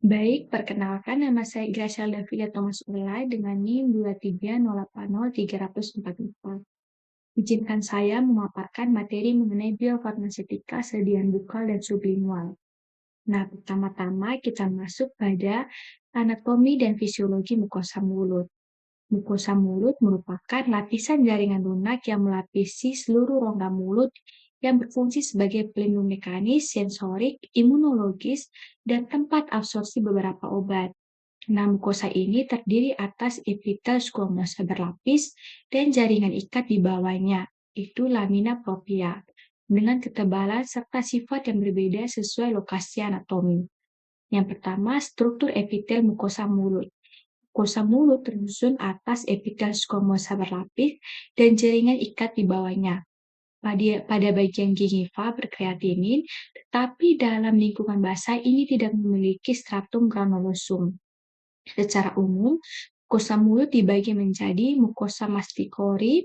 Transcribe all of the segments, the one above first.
Baik, perkenalkan nama saya Graciela Davila Thomas Ulay dengan NIM 230803044. Izinkan saya memaparkan materi mengenai biofarmaseutika sediaan bukal dan sublingual. Nah, pertama-tama kita masuk pada anatomi dan fisiologi mukosa mulut. Mukosa mulut merupakan lapisan jaringan lunak yang melapisi seluruh rongga mulut yang berfungsi sebagai pelindung mekanis, sensorik, imunologis, dan tempat absorpsi beberapa obat. Nah, mukosa ini terdiri atas epitel squamosa berlapis dan jaringan ikat di bawahnya, itu lamina propria, dengan ketebalan serta sifat yang berbeda sesuai lokasi anatomi. Yang pertama, struktur epitel mukosa mulut. Mukosa mulut tersusun atas epitel squamosa berlapis dan jaringan ikat di bawahnya. Pada bagian gingiva berkreatinin, tetapi dalam lingkungan basah ini tidak memiliki stratum granulosum. Secara umum, mukosa mulut dibagi menjadi mukosa masticori,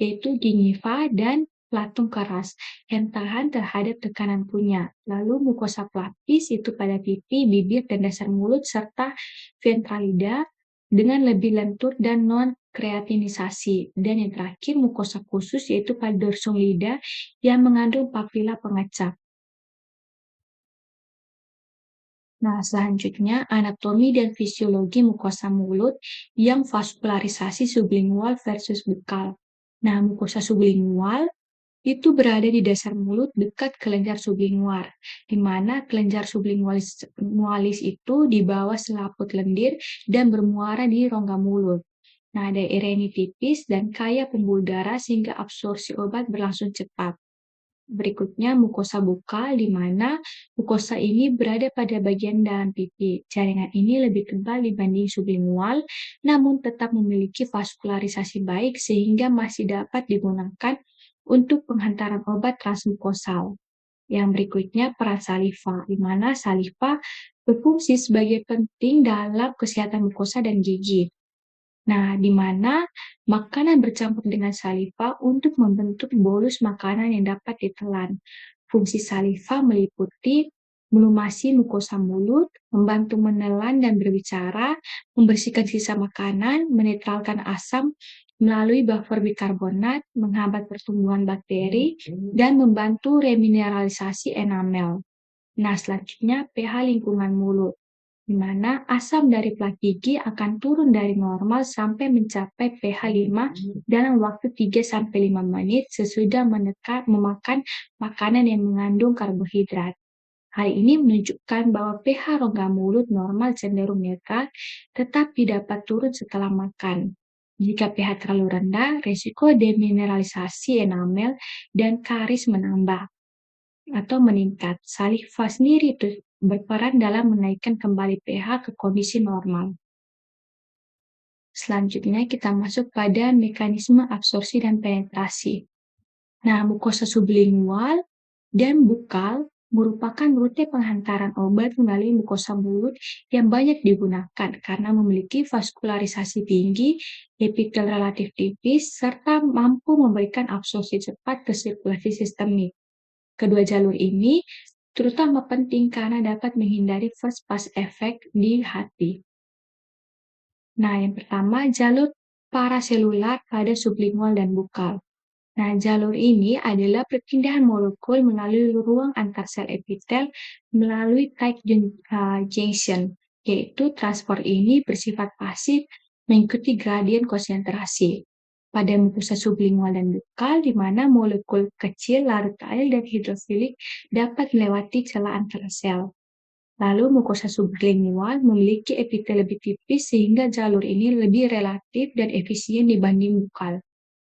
yaitu gingiva dan platung keras yang tahan terhadap tekanan kunyah. Lalu mukosa pelapis itu pada pipi, bibir, dan dasar mulut, serta ventralida dengan lebih lentur dan non-kreatinisasi. Dan yang terakhir, mukosa khusus yaitu pada dorsum lidah yang mengandung papila pengecap. Nah, selanjutnya anatomi dan fisiologi mukosa mulut yang vaskularisasi sublingual versus bukal. Nah, mukosa sublingual itu berada di dasar mulut dekat kelenjar sublingual, di mana kelenjar sublingualis itu di bawah selaput lendir dan bermuara di rongga mulut. Nah, daerah ini tipis dan kaya pembuluh darah sehingga absorpsi obat berlangsung cepat. Berikutnya mukosa bukal, di mana mukosa ini berada pada bagian dalam pipi. Jaringan ini lebih tebal dibanding sublingual, namun tetap memiliki vaskularisasi baik sehingga masih dapat digunakan untuk penghantaran obat transmukosal. Yang berikutnya peran saliva, di mana saliva berfungsi sebagai penting dalam kesehatan mukosa dan gigi. Nah, di mana makanan bercampur dengan saliva untuk membentuk bolus makanan yang dapat ditelan. Fungsi saliva meliputi melumasi mukosa mulut, membantu menelan dan berbicara, membersihkan sisa makanan, menetralkan asam melalui buffer bikarbonat, menghambat pertumbuhan bakteri, dan membantu remineralisasi enamel. Nah, selanjutnya pH lingkungan mulut, di mana asam dari plat gigi akan turun dari normal sampai mencapai pH 5 dalam waktu 3-5 menit sesudah memakan makanan yang mengandung karbohidrat. Hal ini menunjukkan bahwa pH rongga mulut normal cenderung netral, tetapi dapat turun setelah makan. Jika pH terlalu rendah, risiko demineralisasi enamel dan karies menambah atau meningkat. Saliva sendiri berperan dalam menaikkan kembali pH ke kondisi normal. Selanjutnya kita masuk pada mekanisme absorpsi dan penetrasi. Nah, mukosa sublingual dan bukal merupakan rute penghantaran obat melalui mukosa mulut yang banyak digunakan karena memiliki vaskularisasi tinggi, epitel relatif tipis, serta mampu memberikan absorpsi cepat ke sirkulasi sistemik. Kedua jalur ini terutama penting karena dapat menghindari first pass effect di hati. Nah, yang pertama jalur paraselular pada sublingual dan bukal. Nah, jalur ini adalah perpindahan molekul melalui ruang antar sel epitel melalui tight junction, yaitu transport ini bersifat pasif mengikuti gradien konsentrasi. Pada mukosa sublingual dan bukal, di mana molekul kecil larut air dan hidrofilik dapat melewati celah antar sel. Lalu mukosa sublingual memiliki epitel lebih tipis sehingga jalur ini lebih relatif dan efisien dibanding bukal.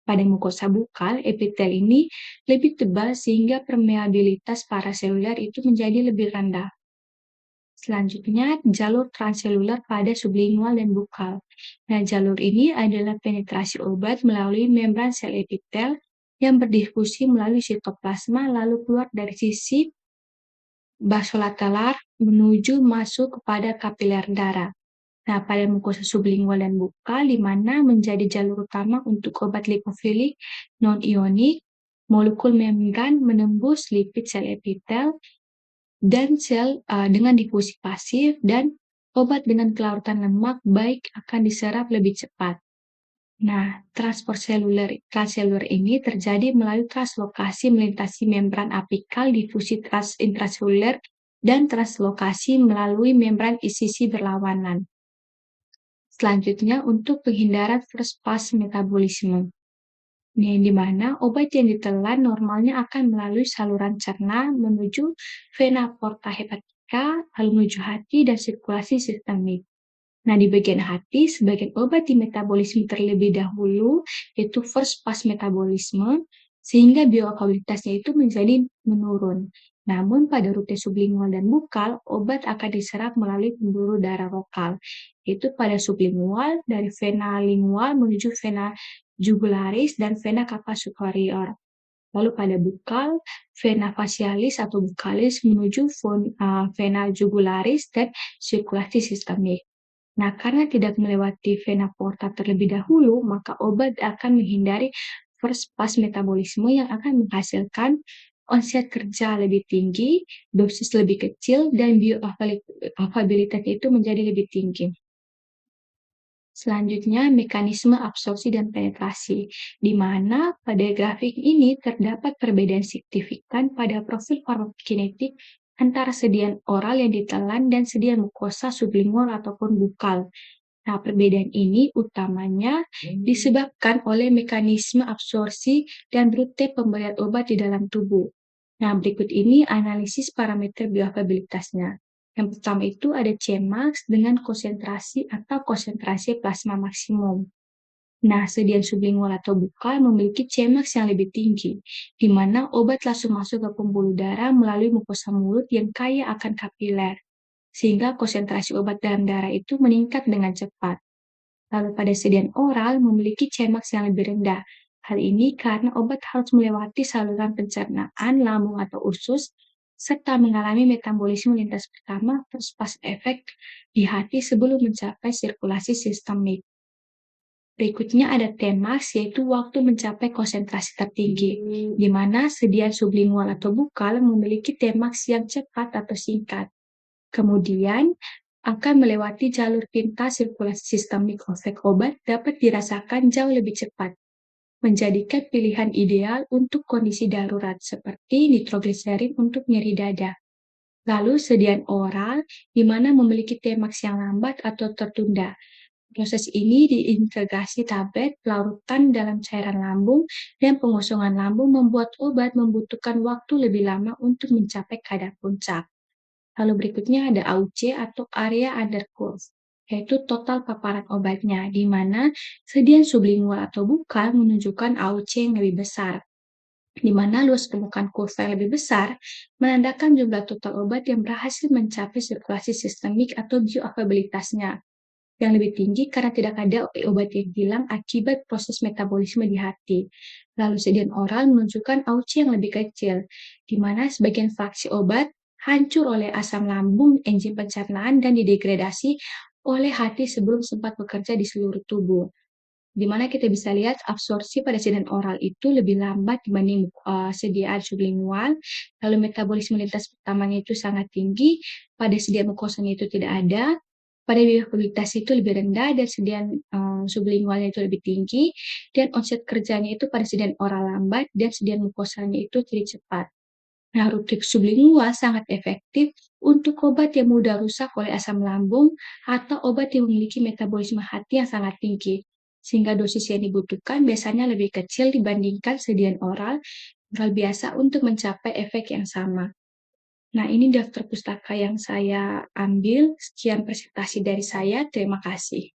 Pada mukosa bukal, epitel ini lebih tebal sehingga permeabilitas paraseluler itu menjadi lebih rendah. Selanjutnya, jalur transselular pada sublingual dan bukal. Nah, jalur ini adalah penetrasi obat melalui membran sel epitel yang berdifusi melalui sitoplasma lalu keluar dari sisi basolateral menuju masuk kepada kapiler darah. Nah, pada mukosa sublingual dan bukal, di mana menjadi jalur utama untuk obat lipofilik non-ionik, molekul membran menembus lipid sel epitel dan sel dengan difusi pasif dan obat dengan kelarutan lemak baik akan diserap lebih cepat. Nah, transport transseluler ini terjadi melalui translokasi melintasi membran apikal, difusi intraseluler, dan translokasi melalui membran sisi berlawanan. Selanjutnya, untuk penghindaran first pass metabolisme, di mana obat yang ditelan normalnya akan melalui saluran cerna menuju vena porta hepatica, lalu menuju hati dan sirkulasi sistemik. Nah, di bagian hati, sebagian obat dimetabolisme terlebih dahulu, yaitu first pass metabolisme, sehingga bioavailabilitasnya itu menjadi menurun. Namun, pada rute sublingual dan bukal, obat akan diserap melalui pembuluh darah lokal, yaitu pada sublingual dari vena lingual menuju vena jugularis dan vena cava superior. Lalu pada bukal, vena facialis atau bukalis menuju vena jugularis dan sirkulasi sistemik. Nah, karena tidak melewati vena porta terlebih dahulu, maka obat akan menghindari first pass metabolisme yang akan menghasilkan onset kerja lebih tinggi, dosis lebih kecil, dan bioavailabilitasnya itu menjadi lebih tinggi. Selanjutnya, mekanisme absorpsi dan penetrasi, di mana pada grafik ini terdapat perbedaan signifikan pada profil farmakokinetik antara sediaan oral yang ditelan dan sediaan mukosa sublingual ataupun bukal. Nah, perbedaan ini utamanya disebabkan oleh mekanisme absorpsi dan rute pemberian obat di dalam tubuh. Nah, berikut ini analisis parameter bioavailabilitasnya. Yang pertama itu ada Cmax dengan konsentrasi atau konsentrasi plasma maksimum. Nah, sediaan sublingual atau bukal memiliki Cmax yang lebih tinggi, di mana obat langsung masuk ke pembuluh darah melalui mukosa mulut yang kaya akan kapiler, sehingga konsentrasi obat dalam darah itu meningkat dengan cepat. Lalu pada sediaan oral memiliki Cmax yang lebih rendah. Hal ini karena obat harus melewati saluran pencernaan, lambung atau usus, serta mengalami metabolisme lintas pertama first pass efek di hati sebelum mencapai sirkulasi sistemik. Berikutnya ada Tmax, yaitu waktu mencapai konsentrasi tertinggi, di mana sediaan sublingual atau bukal memiliki Tmax yang cepat atau singkat. Kemudian, akan melewati jalur tinta sirkulasi sistemik efek obat dapat dirasakan jauh lebih cepat, menjadikan pilihan ideal untuk kondisi darurat seperti nitrogliserin untuk nyeri dada. Lalu sediaan oral, di mana memiliki Tmax yang lambat atau tertunda. Proses ini diintegrasi tablet, larutan dalam cairan lambung, dan pengosongan lambung membuat obat membutuhkan waktu lebih lama untuk mencapai kadar puncak. Lalu berikutnya ada AUC atau area under curve, yaitu total paparan obatnya, di mana sediaan sublingual atau bukal menunjukkan AUC yang lebih besar, di mana luas permukaan kurva yang lebih besar menandakan jumlah total obat yang berhasil mencapai sirkulasi sistemik atau bioavailabilitasnya yang lebih tinggi karena tidak ada obat yang hilang akibat proses metabolisme di hati. Lalu sediaan oral menunjukkan AUC yang lebih kecil, di mana sebagian fraksi obat hancur oleh asam lambung, enzim pencernaan, dan didegradasi oleh hati sebelum sempat bekerja di seluruh tubuh. Di mana kita bisa lihat absorpsi pada sediaan oral itu lebih lambat dibanding sediaan sublingual, lalu metabolisme lintas pertamanya itu sangat tinggi, pada sediaan mukosanya itu tidak ada, pada bioavailabilitas itu lebih rendah dan sediaan sublingualnya itu lebih tinggi, dan onset kerjanya itu pada sediaan oral lambat dan sediaan mukosanya itu jadi cepat. Nah, rute sublingual sangat efektif untuk obat yang mudah rusak oleh asam lambung atau obat yang memiliki metabolisme hati yang sangat tinggi, sehingga dosis yang dibutuhkan biasanya lebih kecil dibandingkan sediaan oral biasa untuk mencapai efek yang sama. Nah, ini daftar pustaka yang saya ambil. Sekian presentasi dari saya. Terima kasih.